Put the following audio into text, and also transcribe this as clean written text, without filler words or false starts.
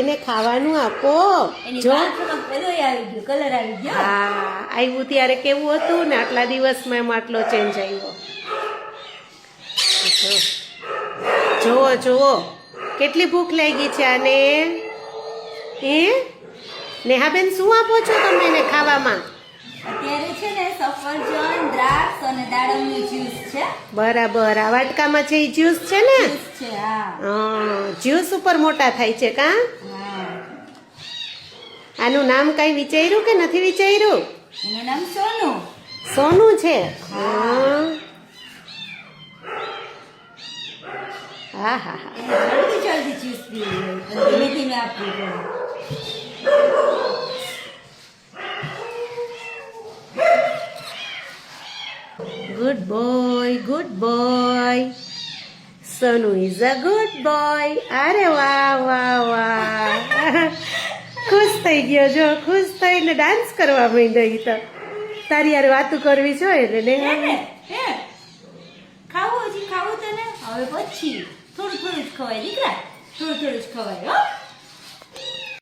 એને ખાવાનું આપો. જો કલર આવી ગયો. હા, આવ્યું ત્યારે કેવું હતું ને આટલા દિવસમાં એમાં આટલો ચેન્જ આવ્યો. જુઓ જુઓ કેટલી ભૂખ લાગી છે આને. નેહાબેન શું આપો છો તમે એને ખાવામાં? અત્યારે છે ને સફરજન, દ્રાક્ષ અને દાડમનું જ્યુસ છે. બરાબર, આ વાટકામાં છે એ જ્યુસ છે ને? જ્યુસ છે. હા, જ્યુસ ઉપર મોટા થાય છે કા? હા. આનું નામ કઈ વિચાર્યું કે નથી વિચાર્યું? એનું નામ સોનું. સોનું છે. હા હા હા. જલ્દી જલ્દી જ્યુસ પીવું હોય ધીમે ધીમે આપવું પડે. Good boy, good boy. Sonu is a good boy. અરે વાહ વાહ વાહ. ખુશ થઈ ગયો, જો ખુશ થઈને ડાન્સ કરવા માંડ્યો. તો તારી યાર વાતું કરવી જોઈએ ને. ખાવું હજી ખાવું તને? હવે પછી થોડું થોડું જ ખવાય દીકરા, થોડું થોડું જ ખવાય. હો